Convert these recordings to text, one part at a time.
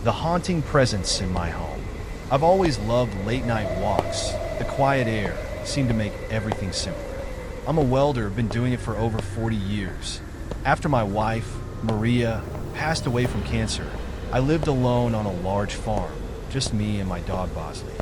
the haunting presence in my home. I've always loved late-night walks. The quiet air seemed to make everything simpler. I'm a welder, been doing it for over 40 years. After my wife, Maria, passed away from cancer, I lived alone on a large farm, just me and my dog Bosley.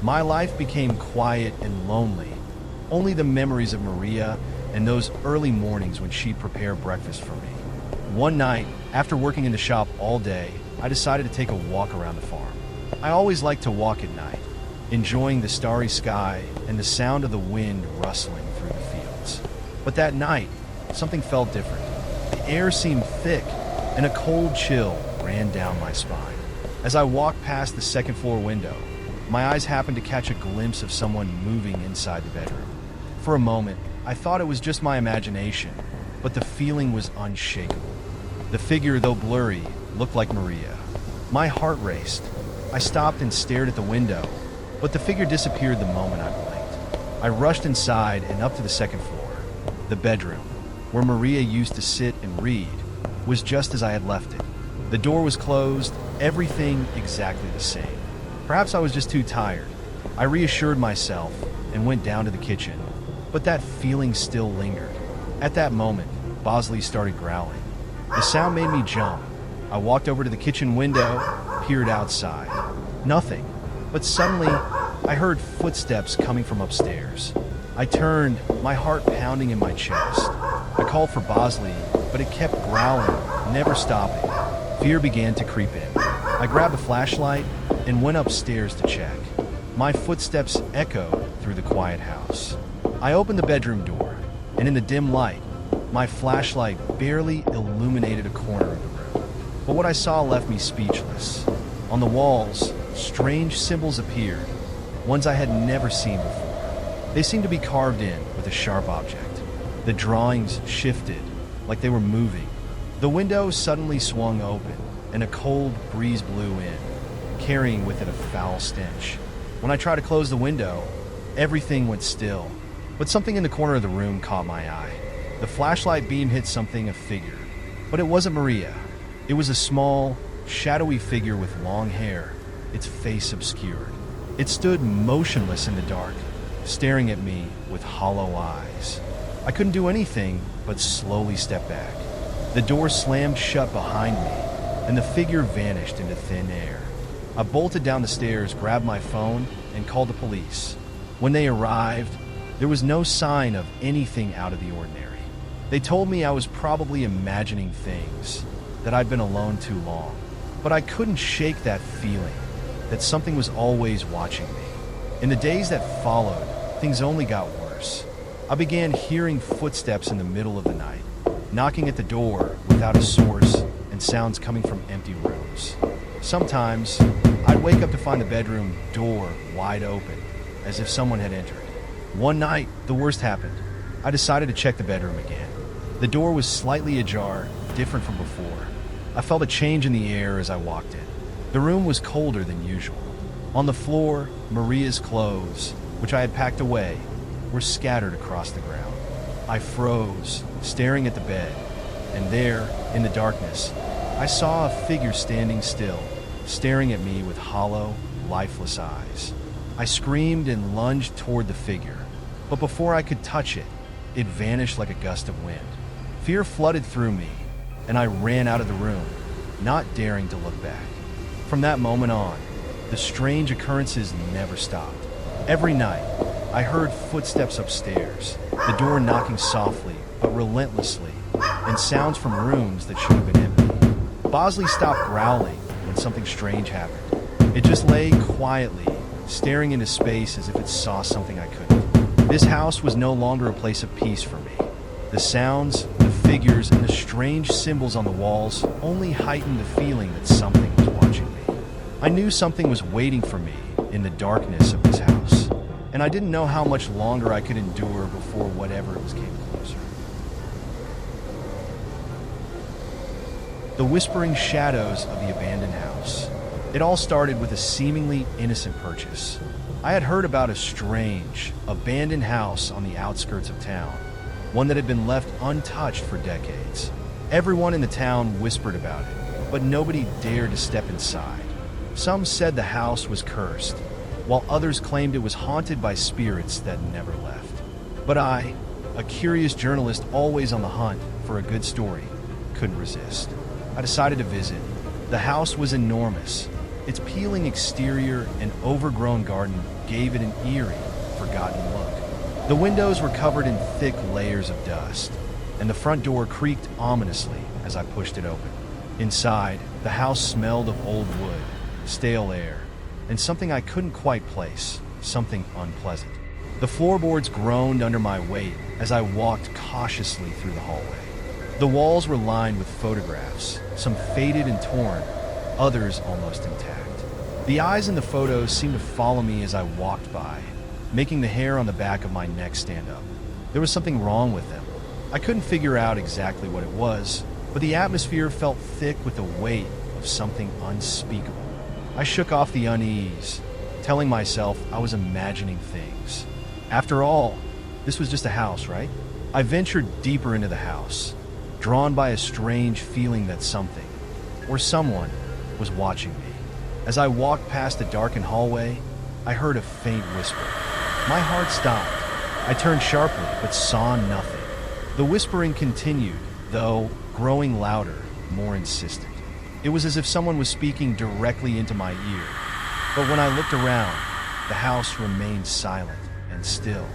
My life became quiet and lonely. Only the memories of Maria and those early mornings when she'd prepare breakfast for me. One night, after working in the shop all day, I decided to take a walk around the farm. I always like to walk at night, enjoying the starry sky and the sound of the wind rustling through the fields. But that night, something felt different. The air seemed thick, and a cold chill ran down my spine. As I walked past the second floor window, my eyes happened to catch a glimpse of someone moving inside the bedroom. For a moment, I thought it was just my imagination, but the feeling was unshakable. The figure, though blurry, looked like Maria. My heart raced. I stopped and stared at the window, but the figure disappeared the moment I blinked. I rushed inside and up to the second floor. The bedroom, where Maria used to sit and read, was just as I had left it. The door was closed, everything exactly the same. Perhaps I was just too tired. I reassured myself and went down to the kitchen, but that feeling still lingered. At that moment, Bosley started growling. The sound made me jump. I walked over to the kitchen window, peered outside. Nothing. But suddenly, I heard footsteps coming from upstairs. I turned, my heart pounding in my chest. I called for Bosley, but it kept growling, never stopping. Fear began to creep in. I grabbed a flashlight and went upstairs to check. My footsteps echoed through the quiet house. I opened the bedroom door, and in the dim light, my flashlight barely illuminated a corner of the room. But what I saw left me speechless. On the walls, strange symbols appeared, ones I had never seen before. They seemed to be carved in with a sharp object. The drawings shifted, like they were moving. The window suddenly swung open, and a cold breeze blew in, carrying with it a foul stench. When I tried to close the window, everything went still, but something in the corner of the room caught my eye. The flashlight beam hit something, a figure. But it wasn't Maria. It was a small, shadowy figure with long hair, its face obscured. It stood motionless in the dark, staring at me with hollow eyes. I couldn't do anything but slowly step back. The door slammed shut behind me, and the figure vanished into thin air. I bolted down the stairs, grabbed my phone, and called the police. When they arrived, there was no sign of anything out of the ordinary. They told me I was probably imagining things, that I'd been alone too long. But I couldn't shake that feeling, that something was always watching me. In the days that followed, things only got worse. I began hearing footsteps in the middle of the night, knocking at the door without a source, and sounds coming from empty rooms. Sometimes, I'd wake up to find the bedroom door wide open, as if someone had entered. One night, the worst happened. I decided to check the bedroom again. The door was slightly ajar, different from before. I felt a change in the air as I walked in. The room was colder than usual. On the floor, Maria's clothes, which I had packed away, were scattered across the ground. I froze, staring at the bed, and there, in the darkness, I saw a figure standing still, staring at me with hollow, lifeless eyes. I screamed and lunged toward the figure, but before I could touch it, it vanished like a gust of wind. Fear flooded through me, and I ran out of the room, not daring to look back. From that moment on, the strange occurrences never stopped. Every night, I heard footsteps upstairs, the door knocking softly but relentlessly, and sounds from rooms that should have been empty. Bosley stopped growling when something strange happened. It just lay quietly, staring into space as if it saw something I couldn't. This house was no longer a place of peace for me. The sounds, the figures, and the strange symbols on the walls only heightened the feeling that something was watching me. I knew something was waiting for me in the darkness of this house, and I didn't know how much longer I could endure before whatever it was came closer. The whispering shadows of the abandoned house. It all started with a seemingly innocent purchase. I had heard about a strange, abandoned house on the outskirts of town, one that had been left untouched for decades. Everyone in the town whispered about it, but nobody dared to step inside. Some said the house was cursed, while others claimed it was haunted by spirits that never left. But I, a curious journalist always on the hunt for a good story, couldn't resist. I decided to visit. The house was enormous. Its peeling exterior and overgrown garden gave it an eerie, forgotten look. The windows were covered in thick layers of dust, and the front door creaked ominously as I pushed it open. Inside, the house smelled of old wood, stale air, and something I couldn't quite place, something unpleasant. The floorboards groaned under my weight as I walked cautiously through the hallway. The walls were lined with photographs, some faded and torn, others almost intact. The eyes in the photos seemed to follow me as I walked by, making the hair on the back of my neck stand up. There was something wrong with them. I couldn't figure out exactly what it was, but the atmosphere felt thick with the weight of something unspeakable. I shook off the unease, telling myself I was imagining things. After all, this was just a house, right? I ventured deeper into the house, drawn by a strange feeling that something, or someone, was watching me. As I walked past the darkened hallway, I heard a faint whisper. My heart stopped. I turned sharply, but saw nothing. The whispering continued, though growing louder, more insistent. It was as if someone was speaking directly into my ear. But when I looked around, the house remained silent and still.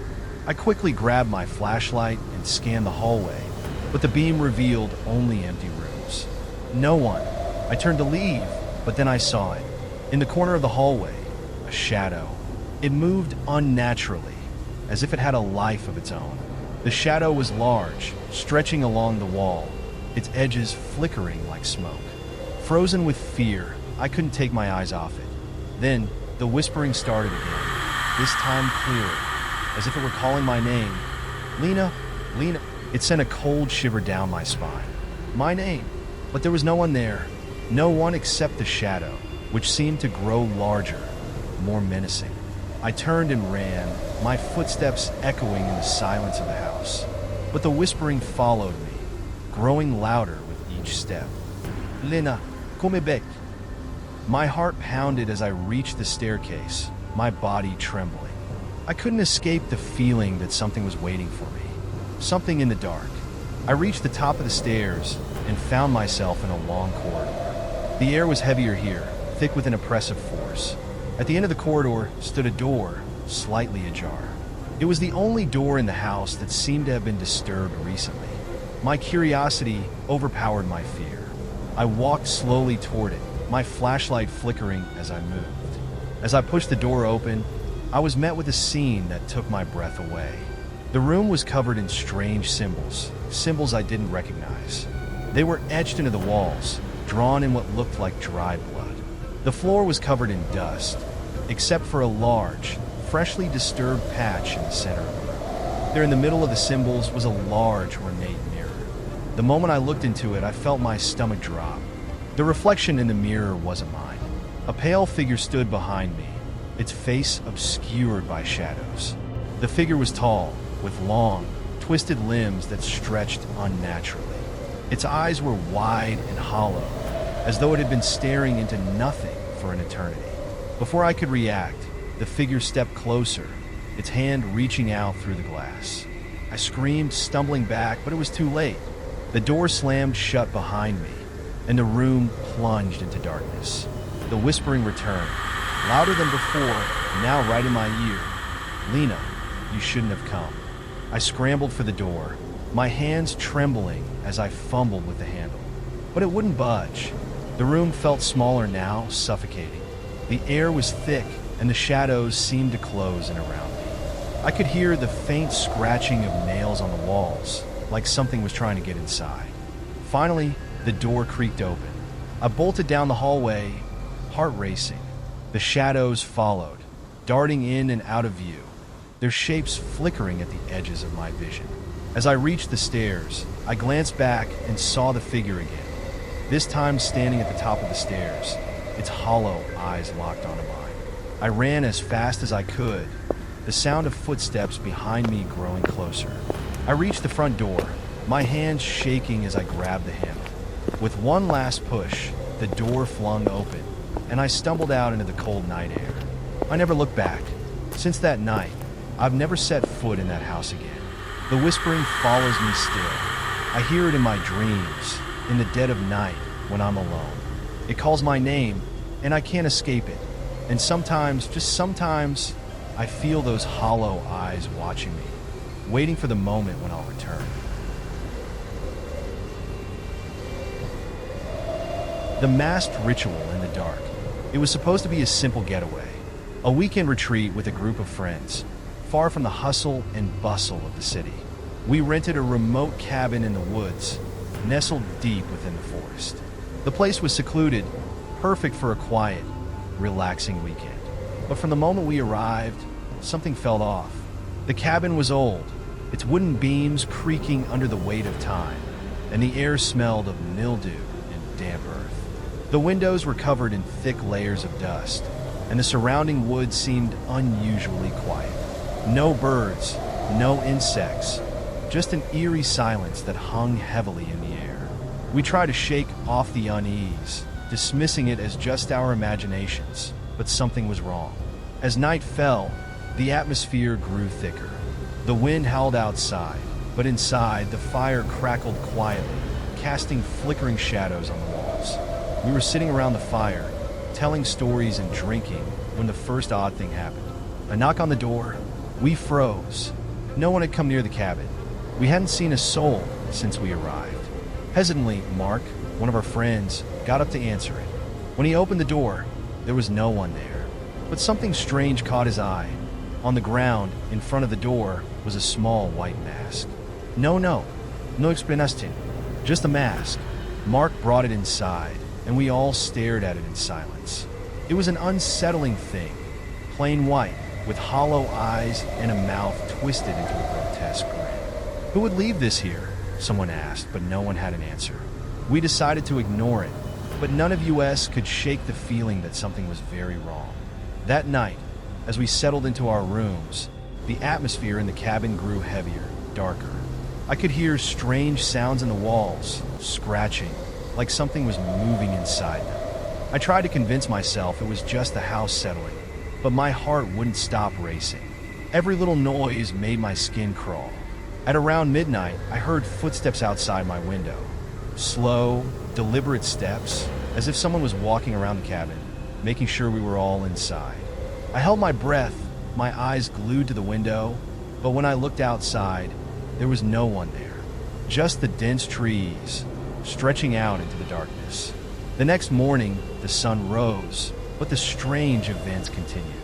I quickly grabbed my flashlight and scanned the hallway, but the beam revealed only empty rooms. No one. I turned to leave, but then I saw it. In the corner of the hallway, a shadow. It moved unnaturally, as if it had a life of its own. The shadow was large, stretching along the wall, its edges flickering like smoke. Frozen with fear, I couldn't take my eyes off it. Then, the whispering started again, this time clearer, as if it were calling my name. Lena, Lena. It sent a cold shiver down my spine. My name. But there was no one there. No one except the shadow, which seemed to grow larger, more menacing. I turned and ran, my footsteps echoing in the silence of the house. But the whispering followed me, growing louder with each step. Lena, come back. My heart pounded as I reached the staircase, my body trembling. I couldn't escape the feeling that something was waiting for me. Something in the dark. I reached the top of the stairs and found myself in a long corridor. The air was heavier here, thick with an oppressive force. At the end of the corridor stood a door, slightly ajar. It was the only door in the house that seemed to have been disturbed recently. My curiosity overpowered my fear. I walked slowly toward it, my flashlight flickering as I moved. As I pushed the door open, I was met with a scene that took my breath away. The room was covered in strange symbols, symbols I didn't recognize. They were etched into the walls, drawn in what looked like dried blood. The floor was covered in dust, except for a large, freshly disturbed patch in the center of the room. There in the middle of the symbols was a large, ornate mirror. The moment I looked into it, I felt my stomach drop. The reflection in the mirror wasn't mine. A pale figure stood behind me, its face obscured by shadows. The figure was tall, with long, twisted limbs that stretched unnaturally. Its eyes were wide and hollow, as though it had been staring into nothing for an eternity. Before I could react, the figure stepped closer, its hand reaching out through the glass. I screamed, stumbling back, but it was too late. The door slammed shut behind me, and the room plunged into darkness. The whispering returned, louder than before, now right in my ear. Lena, you shouldn't have come. I scrambled for the door, my hands trembling as I fumbled with the handle. But it wouldn't budge. The room felt smaller now, suffocating. The air was thick, and the shadows seemed to close in around me. I could hear the faint scratching of nails on the walls, like something was trying to get inside. Finally, the door creaked open. I bolted down the hallway, heart racing. The shadows followed, darting in and out of view, their shapes flickering at the edges of my vision. As I reached the stairs, I glanced back and saw the figure again, this time standing at the top of the stairs, its hollow eyes locked onto mine. I ran as fast as I could, the sound of footsteps behind me growing closer. I reached the front door, my hands shaking as I grabbed the handle. With one last push, the door flung open, and I stumbled out into the cold night air. I never looked back. Since that night, I've never set foot in that house again. The whispering follows me still. I hear it in my dreams, in the dead of night when I'm alone. It calls my name, and I can't escape it. And sometimes, just sometimes, I feel those hollow eyes watching me, waiting for the moment when I'll return. The masked ritual in the dark. It was supposed to be a simple getaway, a weekend retreat with a group of friends, far from the hustle and bustle of the city. We rented a remote cabin in the woods, nestled deep within the forest. The place was secluded, perfect for a quiet, relaxing weekend. But from the moment we arrived, something felt off. The cabin was old, its wooden beams creaking under the weight of time, and the air smelled of mildew and damp earth. The windows were covered in thick layers of dust, and the surrounding woods seemed unusually quiet. No birds, no insects, just an eerie silence that hung heavily in the air. We tried to shake off the unease, dismissing it as just our imaginations, but something was wrong. As night fell, the atmosphere grew thicker. The wind howled outside, but inside, the fire crackled quietly, casting flickering shadows on the walls. We were sitting around the fire, telling stories and drinking, when the first odd thing happened. A knock on the door. We froze. No one had come near the cabin. We hadn't seen a soul since we arrived. Hesitantly, Mark, one of our friends, got up to answer it. When he opened the door, there was no one there. But something strange caught his eye. On the ground, in front of the door, was a small white mask. No explanación. Just a mask. Mark brought it inside, and we all stared at it in silence. It was an unsettling thing, plain white, with hollow eyes and a mouth twisted into a grotesque grin. Who would leave this here? Someone asked, but no one had an answer. We decided to ignore it, but none of us could shake the feeling that something was very wrong. That night, as we settled into our rooms, the atmosphere in the cabin grew heavier, darker. I could hear strange sounds in the walls, scratching, like something was moving inside them. I tried to convince myself it was just the house settling, but my heart wouldn't stop racing. Every little noise made my skin crawl. At around midnight, I heard footsteps outside my window. Slow, deliberate steps, as if someone was walking around the cabin, making sure we were all inside. I held my breath, my eyes glued to the window, but when I looked outside, there was no one there. Just the dense trees, stretching out into the darkness. The next morning, the sun rose, but the strange events continued.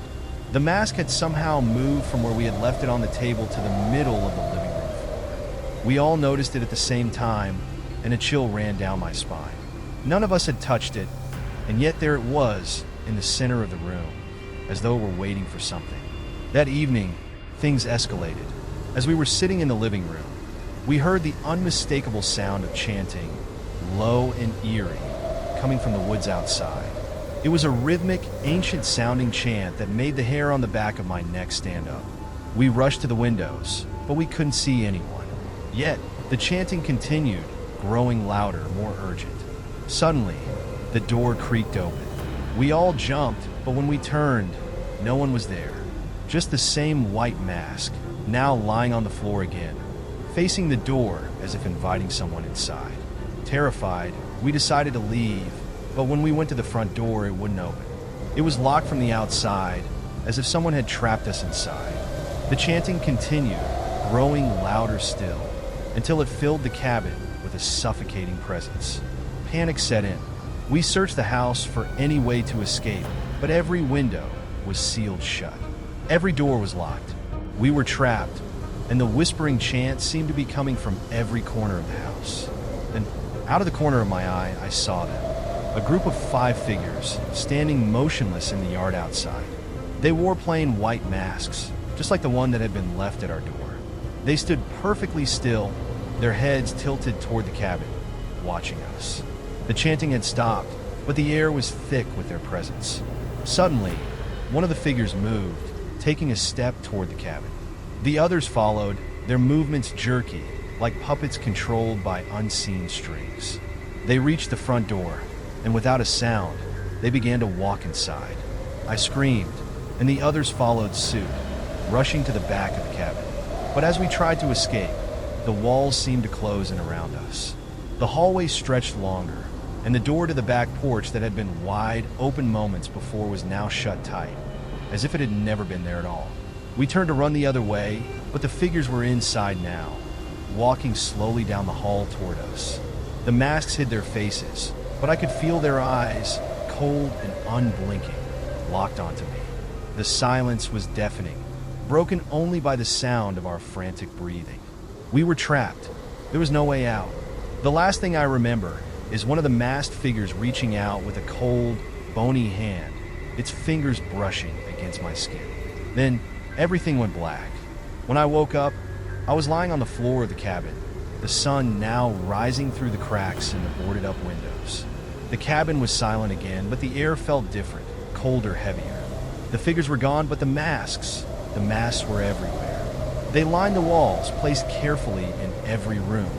The mask had somehow moved from where we had left it on the table to the middle of the living room floor. We all noticed it at the same time, and a chill ran down my spine. None of us had touched it, and yet there it was in the center of the room, as though it were waiting for something. That evening, things escalated. As we were sitting in the living room, we heard the unmistakable sound of chanting, low and eerie, coming from the woods outside. It was a rhythmic, ancient-sounding chant that made the hair on the back of my neck stand up. We rushed to the windows, but we couldn't see anyone. Yet, the chanting continued, growing louder, more urgent. Suddenly, the door creaked open. We all jumped, but when we turned, no one was there. Just the same white mask, now lying on the floor again, facing the door as if inviting someone inside. Terrified, we decided to leave, but when we went to the front door, it wouldn't open. It was locked from the outside, as if someone had trapped us inside. The chanting continued, growing louder still, until it filled the cabin with a suffocating presence. Panic set in. We searched the house for any way to escape, but every window was sealed shut. Every door was locked. We were trapped, and the whispering chant seemed to be coming from every corner of the house. Then, out of the corner of my eye, I saw them. A group of 5 figures, standing motionless in the yard outside. They wore plain white masks, just like the one that had been left at our door. They stood perfectly still, their heads tilted toward the cabin, watching us. The chanting had stopped, but the air was thick with their presence. Suddenly, one of the figures moved, taking a step toward the cabin. The others followed, their movements jerky, like puppets controlled by unseen strings. They reached the front door, and without a sound, They began to walk inside. I screamed, and the others followed suit, rushing to the back of the cabin. But as we tried to escape, the walls seemed to close in around us. The hallway stretched longer, and the door to the back porch that had been wide open moments before was now shut tight, as if it had never been there at all. We turned to run the other way, but the figures were inside now, walking slowly down the hall toward us. The masks hid their faces, but I could feel their eyes, cold and unblinking, locked onto me. The silence was deafening, broken only by the sound of our frantic breathing. We were trapped. There was no way out. The last thing I remember is one of the masked figures reaching out with a cold, bony hand, its fingers brushing against my skin. Then everything went black. When I woke up, I was lying on the floor of the cabin, the sun now rising through the cracks in the boarded-up windows. The cabin was silent again, but the air felt different, colder, heavier. The figures were gone, but the masks were everywhere. They lined the walls, placed carefully in every room,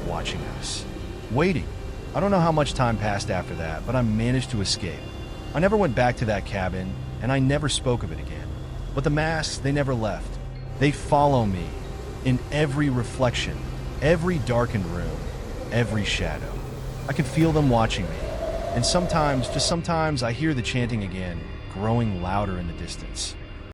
watching us, waiting. I don't know how much time passed after that, but I managed to escape. I never went back to that cabin, and I never spoke of it again. But the masks, they never left. They follow me in every reflection, every darkened room, every shadow. I can feel them watching me, and sometimes, just sometimes, I hear the chanting again, growing louder in the distance.